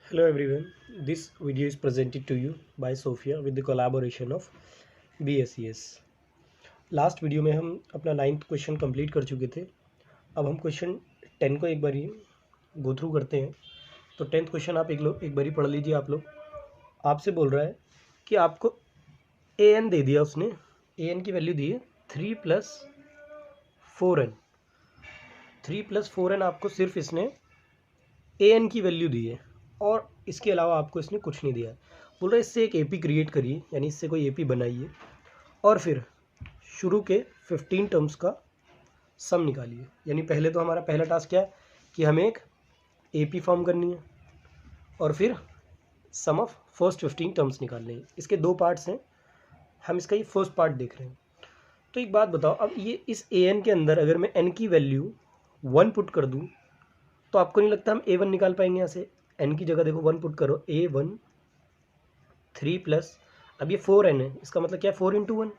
Hello everyone, this video is presented to you by Sophia with the collaboration of BSES। Last video में हम अपना 9th question complete कर चुके थे। अब हम क्वेश्चन 10 को एक बारी गो थ्रू करते हैं। तो 10th क्वेश्चन आप एक बारी पढ़ लीजिए। आप लोग आपसे बोल रहा है कि आपको ए एन दे दिया, उसने ए एन की वैल्यू दी है 3 + 4n। 3 + 4n आपको सिर्फ इसने ए एन की वैल्यू दी है और इसके अलावा आपको इसने कुछ नहीं दिया है। बोल रहा है इससे एक एपी क्रिएट करिए, यानी इससे कोई एपी बनाइए और फिर शुरू के 15 टर्म्स का सम निकालिए। यानी पहले तो हमारा पहला टास्क क्या है कि हमें एक एपी फॉर्म करनी है और फिर सम ऑफ फर्स्ट 15 टर्म्स निकालने हैं। इसके दो पार्ट्स हैं, हम इसका ये फर्स्ट पार्ट देख रहे हैं। तो एक बात बताओ, अब ये इस ए एन के अंदर अगर मैं एन की वैल्यू 1 पुट कर दूँ तो आपको नहीं लगता हम A1 निकाल पाएंगे? यहाँ से n की जगह देखो 1 पुट करो, A1 3 +, अब ये 4n है, इसका मतलब क्या है 4 × 1,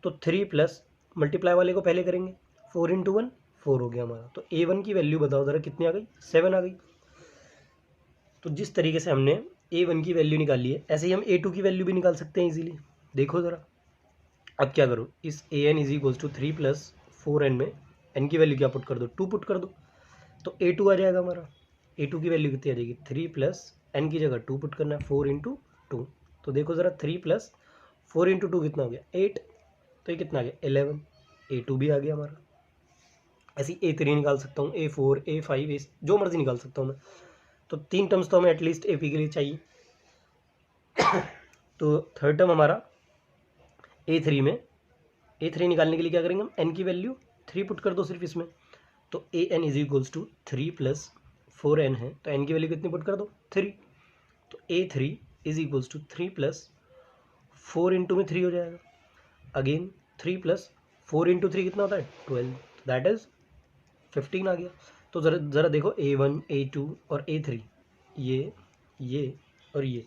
तो 3 + मल्टीप्लाई वाले को पहले करेंगे, 4 × 1 4 हो गया हमारा। तो A1 की वैल्यू बताओ ज़रा कितनी आ गई? 7 आ गई। तो जिस तरीके से हमने A1 की वैल्यू निकाली है, ऐसे ही हम A2 की वैल्यू भी निकाल सकते हैं इजीली। देखो ज़रा, अब क्या करो, इस AN = 3 + 4n में n की वैल्यू क्या पुट कर दो? 2 पुट कर दो, तो A2 आ जाएगा हमारा। A2 की वैल्यू कितनी आ जाएगी? 3 + n की जगह 2 पुट करना है, 4 × 2। तो देखो ज़रा 3 + 4 × 2 कितना हो गया? 8। तो ये कितना आ गया? 11। A2 भी आ गया हमारा। ऐसे ही A3 निकाल सकता हूँ, A4, A5, जो मर्जी निकाल सकता हूँ मैं। तो 3 टर्म्स तो हमें एटलीस्ट AP के लिए चाहिए। तो थर्ड टर्म हमारा A3 में, A3 निकालने के लिए क्या करेंगे हम? n की वैल्यू 3 पुट कर दो सिर्फ इसमें, तो AN = 3 + 4n है, तो n की वैल्यू कितनी पुट कर दो? 3। तो A3 = 3 + 4 × में 3 हो जाएगा। अगेन 3 + 4 × 3 कितना होता है? 12, दैट इज 15 आ गया। तो ज़रा देखो A1, A2 और A3, ये और ये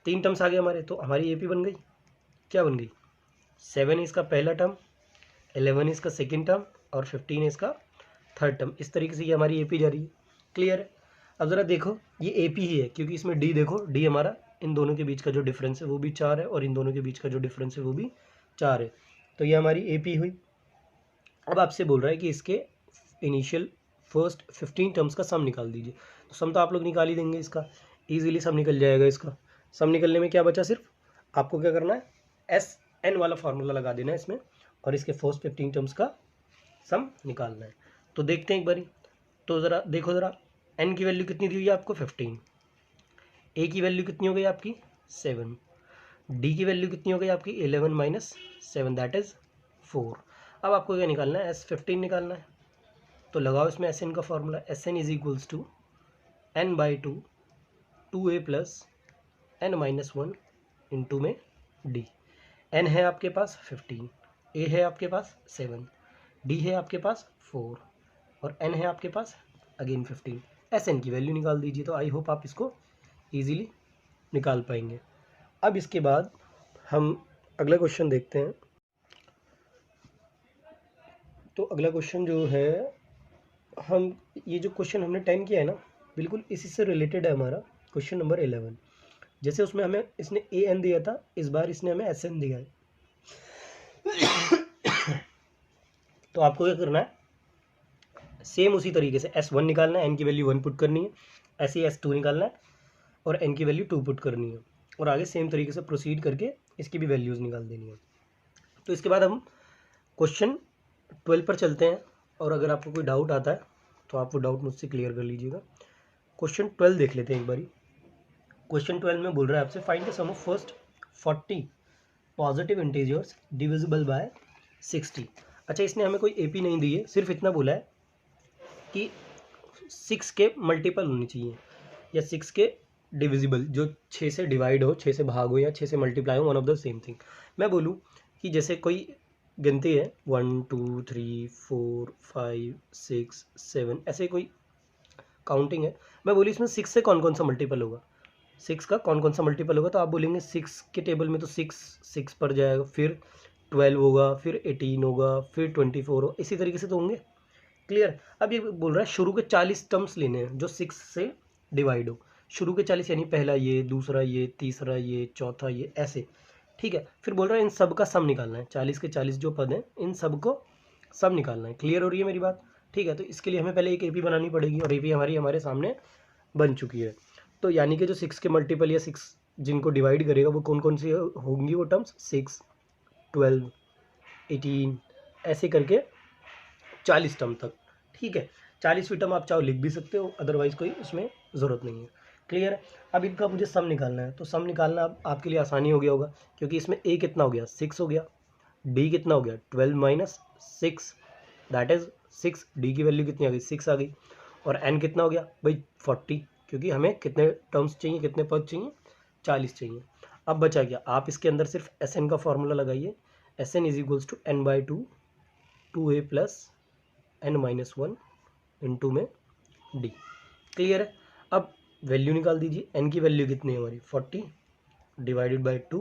3 टर्म्स आ गए हमारे। तो हमारी एपी बन गई। क्या बन गई? 7 इसका पहला टर्म, 11 इसका सेकेंड टर्म और 15 इसका थर्ड टर्म। इस तरीके से ये हमारी एपी जा रही है। क्लियर है? अब ज़रा देखो, ये एपी ही है क्योंकि इसमें डी देखो, डी हमारा इन दोनों के बीच का जो डिफरेंस है वो भी 4 है और इन दोनों के बीच का जो डिफरेंस है वो भी 4 है। तो ये हमारी एपी हुई। अब आपसे बोल रहा है कि इसके इनिशियल फर्स्ट 15 टर्म्स का सम निकाल दीजिए। तो सम तो आप लोग निकाल ही देंगे, इसका ईजिली सम निकल जाएगा। इसका सम निकलने में क्या बचा? सिर्फ आपको क्या करना है, SN वाला फार्मूला लगा देना है इसमें और इसके फर्स्ट 15 टर्म्स का सम निकालना है। तो देखते हैं एक बारी। तो ज़रा देखो, ज़रा n की वैल्यू कितनी दी हुई है आपको? 15। a की वैल्यू कितनी हो गई आपकी? 7। d की वैल्यू कितनी हो गई आपकी? 11 - 7, दैट इज़ 4। अब आपको क्या निकालना है? S15 निकालना है। तो लगाओ इसमें SN का formula, SN = n/2 2a + n - 1 into में d। n है आपके पास 15, a है आपके पास 7, d है आपके पास 4 और n है आपके पास अगेन 15। SN की वैल्यू निकाल दीजिए। तो आई होप आप इसको ईजिली निकाल पाएंगे। अब इसके बाद हम अगला क्वेश्चन देखते हैं। तो अगला क्वेश्चन जो है, हम ये जो क्वेश्चन हमने 10 किया है ना, बिल्कुल इसी से रिलेटेड है हमारा क्वेश्चन नंबर 11। जैसे उसमें हमें इसने AN दिया था, इस बार इसने हमें SN दिया है। तो आपको क्या करना है, सेम उसी तरीके से S1 निकालना है, n की वैल्यू 1 पुट करनी है। ऐसे ही S2 निकालना है और n की वैल्यू 2 पुट करनी है और आगे सेम तरीके से प्रोसीड करके इसकी भी वैल्यूज़ निकाल देनी है। तो इसके बाद हम क्वेश्चन 12 पर चलते हैं और अगर आपको कोई डाउट आता है तो आप वो डाउट मुझसे क्लियर कर लीजिएगा। क्वेश्चन 12 देख लेते हैं एक बारी। क्वेश्चन 12 में बोल रहा है आपसे, find the sum of first 40 positive integers divisible by 60। अच्छा, इसने हमें कोई एपी नहीं दी है, सिर्फ इतना बोला है कि 6 के मल्टीपल होने चाहिए या 6 के डिविजिबल, जो 6 से डिवाइड हो, 6 से भाग हो या 6 से मल्टीप्लाई हो, one of the same thing. मैं बोलूँ कि जैसे कोई गिनती है 1 2 3 4 5 6 7, ऐसे कोई काउंटिंग है। मैं बोली इसमें 6 से कौन कौन सा मल्टीपल होगा, 6 का कौन कौन सा मल्टीपल होगा, तो आप बोलेंगे 6 के टेबल में तो 6 पर जाएगा, फिर 12 होगा, फिर 18 होगा, फिर 24 होगा, इसी तरीके से तो होंगे। क्लियर? अब ये बोल रहा है शुरू के 40 टर्म्स लेने हैं जो 6 से डिवाइड हो। शुरू के 40 यानी पहला ये, दूसरा ये, तीसरा ये, चौथा ये, ऐसे, ठीक है। फिर बोल रहा है इन सब का सम निकालना है, 40 के 40 जो पद हैं इन सब को सम निकालना है। क्लियर हो रही है मेरी बात? ठीक है, तो इसके लिए हमें पहले एक एपी बनानी पड़ेगी और एपी हमारे सामने बन चुकी है। तो यानी कि जो 6 के मल्टीपल या 6 जिनको डिवाइड करेगा वो कौन कौन सी होंगी वो टर्म्स, 6, 12, 18 ऐसे करके 40 टर्म तक, ठीक है। 40वीं टर्म आप चाहो लिख भी सकते हो, अदरवाइज कोई उसमें ज़रूरत नहीं है। क्लियर है? अब इनका मुझे सम निकालना है, तो सम निकालना अब आपके लिए आसानी हो गया होगा, क्योंकि इसमें ए कितना हो गया, 6 हो गया, डी कितना हो गया, 12 माइनस 6 दैट इज़ 6, डी की वैल्यू कितनी आ गई, 6 आ गई, और एन कितना हो गया भाई 40, क्योंकि हमें कितने टर्म्स चाहिए, कितने पद चाहिए, 40 चाहिए। अब बचा क्या, आप इसके अंदर सिर्फ एस एन का फॉर्मूला लगाइए, S N is equals to N by two, 2a plus N minus 1 into में डी। क्लियर है? अब वैल्यू निकाल दीजिए, एन की वैल्यू कितनी है हमारी 40 डिवाइडेड बाई 2,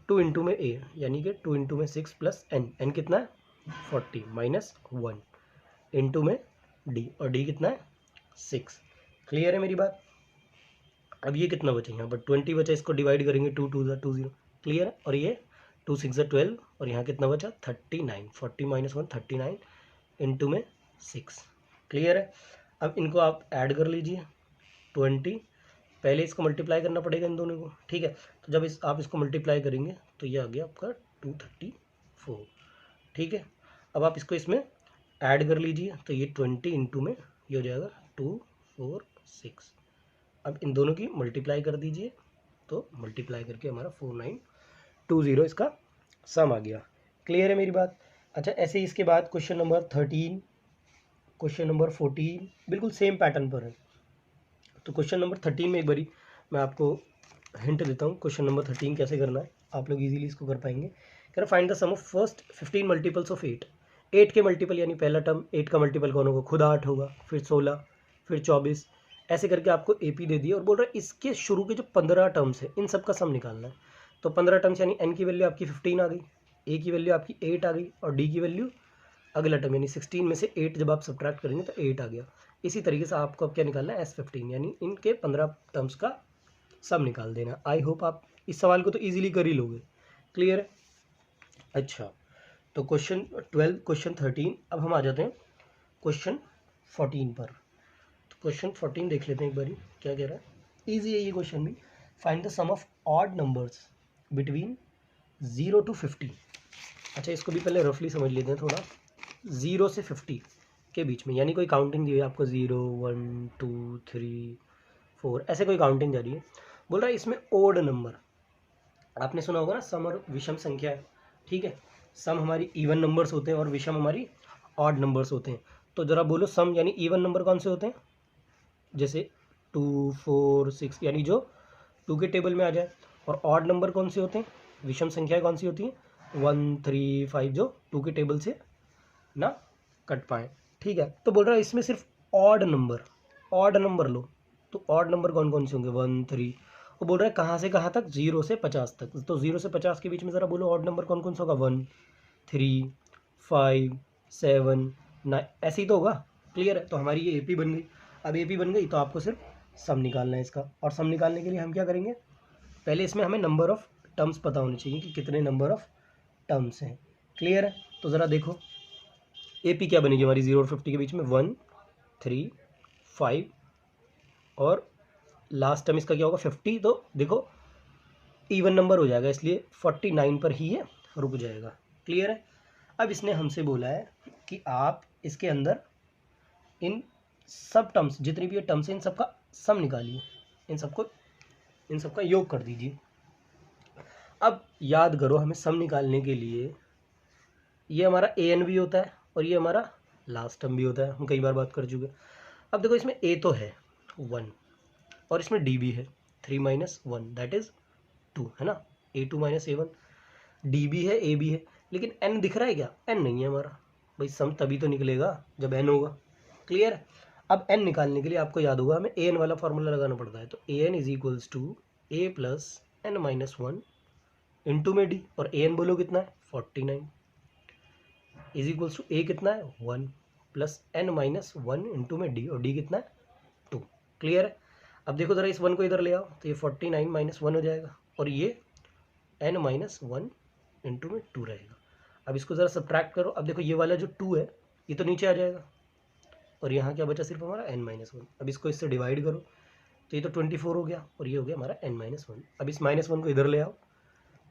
2 इंटू में ए यानी कि 2 इंटू में 6 प्लस एन, एन कितना है 40 माइनस 1 इंटू में डी, और डी कितना है 6। क्लियर है मेरी बात? अब ये कितना बचा, यहाँ पर 20 बचा, इसको डिवाइड करेंगे 2 2 ज़ा 2 0। क्लियर है? और ये 2 6 ज़ा 12, और यहाँ कितना बचा 39, 40 माइनस 1 39 इंटू में 6। क्लियर है? अब इनको आप ऐड कर लीजिए, 20, पहले इसको मल्टीप्लाई करना पड़ेगा इन दोनों को, ठीक है। तो जब आप इसको मल्टीप्लाई करेंगे तो ये आ गया आपका 234, ठीक है। अब आप इसको इसमें ऐड कर लीजिए, तो ये 20 इंटू में ये हो जाएगा 246। अब इन दोनों की मल्टीप्लाई कर दीजिए, तो मल्टीप्लाई करके हमारा 4920 इसका सम आ गया। क्लियर है मेरी बात? अच्छा, ऐसे ही इसके बाद क्वेश्चन नंबर 13, क्वेश्चन नंबर 14 बिल्कुल सेम पैटर्न पर है। तो क्वेश्चन नंबर 13 में एक बारी मैं आपको हिंट देता हूँ, क्वेश्चन नंबर 13 कैसे करना है, आप लोग इजीली इसको कर पाएंगे। कह रहा find the sum of first 15 multiples of 8, 8 के मल्टीपल यानी पहला टर्म 8 का मल्टीपल कौन होगा, खुद 8 होगा, फिर 16, फिर 24, ऐसे करके आपको एपी दे दिया और बोल रहा है इसके शुरू के जो 15 टर्म्स है इन सब का सम निकालना है। तो 15 टर्म्स यानी एन की वैल्यू आपकी 15 आ गई, ए की वैल्यू आपकी 8 आ गई, और डी की वैल्यू अगला टर्म यानी 16 में से 8 जब आप सब्ट्रैक्ट करेंगे तो 8 आ गया। इसी तरीके से आपको अब क्या निकालना है, S15 यानी इनके 15 टर्म्स का सम निकाल देना। आई होप आप इस सवाल को तो इजीली कर ही लोगे। क्लियर है? अच्छा, तो क्वेश्चन 12, क्वेश्चन 13, अब हम आ जाते हैं क्वेश्चन 14 पर। तो क्वेश्चन 14 देख लेते हैं एक बारी क्या कह रहा है। ईजी है ये क्वेश्चन भी। Find the sum of odd numbers between 0 to 50। अच्छा, इसको भी पहले रफली समझ लेते हैं थोड़ा। 0 से 50 के बीच में, यानी कोई काउंटिंग दी हुई है आपको, 0 1 2 3 4 ऐसे कोई काउंटिंग जा रही है। बोल रहा है इसमें ओड नंबर, आपने सुना होगा ना सम और विषम संख्या है, ठीक है। सम हमारी इवन नंबर्स होते हैं और विषम हमारी ऑड नंबर्स होते हैं। तो ज़रा बोलो सम यानी इवन नंबर कौन से होते हैं, जैसे 2 4 6 यानी जो 2 के टेबल में आ जाए, और ऑड नंबर कौन से होते हैं, विषम संख्याएं कौन सी होती हैं, 1 3 5 जो 2 के टेबल से ना कट पाए, ठीक है। तो बोल रहा है इसमें सिर्फ ऑड नंबर लो, तो ऑड नंबर कौन कौन से होंगे, 1 3, वो बोल रहा है कहाँ से कहाँ तक, 0 से 50 तक। तो 0 से 50 के बीच में ज़रा बोलो ऑड नंबर कौन कौन सा होगा, 1 3 5 7 9 ऐसे ही तो होगा। क्लियर है? तो हमारी ये एपी बन गई। अब एपी बन गई तो आपको सिर्फ सम निकालना है इसका, और सम निकालने के लिए हम क्या करेंगे, पहले इसमें हमें नंबर ऑफ टर्म्स पता होने चाहिए कि कितने नंबर ऑफ टर्म्स हैं। क्लियर है? तो ज़रा देखो एपी क्या बनेगी हमारी 0 और 50 के बीच में, 1 3 5, और लास्ट टर्म इसका क्या होगा 50। तो देखो इवन नंबर हो जाएगा, इसलिए 49 पर ही ये रुक जाएगा। क्लियर है? अब इसने हमसे बोला है कि आप इसके अंदर इन सब टर्म्स जितनी भी ये टर्म्स हैं इन सबका सम निकालिए, इन सबका योग कर दीजिए। अब याद करो, हमें सम निकालने के लिए ये हमारा ए एन भी होता है और ये हमारा लास्ट टर्म भी होता है, हम कई बार बात कर चुके हैं। अब देखो इसमें ए तो है 1 और इसमें डी भी है 3 माइनस 1 दैट इज़ 2, है ना, A2 माइनस A1, डी भी है ए भी है, लेकिन एन दिख रहा है क्या, एन नहीं है हमारा। भाई सम तभी तो निकलेगा जब एन होगा। क्लियर है? अब एन निकालने के लिए आपको याद होगा हमें ए एन वाला फॉर्मूला लगाना पड़ता है। तो a n is equals to a plus N minus 1 into में डी, और ए एन बोलो कितना है 49, इज इक्वल्स टू ए कितना है 1 प्लस एन माइनस 1 इंटू में डी, और डी कितना है 2। क्लियर है? अब देखो ज़रा इस 1 को इधर ले आओ, तो ये 49 माइनस 1 हो जाएगा, और ये n माइनस 1 इंटू में 2 रहेगा। अब इसको ज़रा सब्ट्रैक्ट करो। अब देखो ये वाला जो 2 है ये तो नीचे आ जाएगा, और यहाँ क्या बचा सिर्फ हमारा n माइनस 1। अब इसको इससे डिवाइड करो, तो ये तो 24 हो गया, और ये हो गया हमारा n माइनस 1। अब इस माइनस 1 को इधर ले आओ,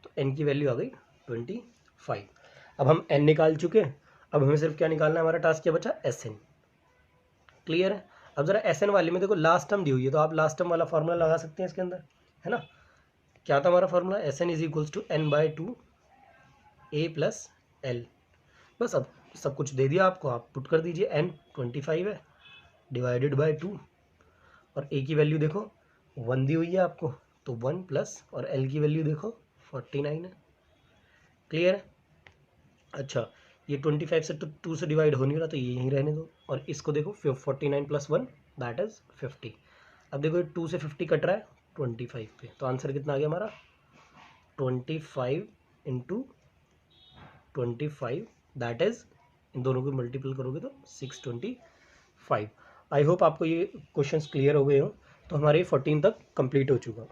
तो n की वैल्यू आ गई 25। अब हम n निकाल चुके हैं, अब हमें सिर्फ क्या निकालना है, हमारा टास्क क्या बचा, Sn। क्लियर है। अब ज़रा Sn वाले में देखो लास्ट टर्म दी हुई है, तो आप लास्ट टर्म वाला फार्मूला लगा सकते हैं इसके अंदर, है ना। क्या था हमारा formula, Sn is equals to n/2 a plus l। बस अब सब कुछ दे दिया आपको, आप पुट कर दीजिए। n 25 है डिवाइडेड बाय 2, और a की वैल्यू देखो 1 दी हुई है आपको, तो 1 प्लस, और l की वैल्यू देखो 49 है। क्लियर है। अच्छा, ये 25 से तो 2 से डिवाइड हो नहीं रहा, तो ये यहीं रहने दो, और इसको देखो 49 प्लस 1 दैट इज 50। अब देखो ये 2 से 50 कट रहा है 25 पे, तो आंसर कितना आ गया हमारा, 25 इंटू 25 दैट इज, इन दोनों को मल्टीपल करोगे तो 625। आई होप आपको ये क्वेश्चंस क्लियर हो गए हो। तो हमारे 14 तक कंप्लीट हो चुका।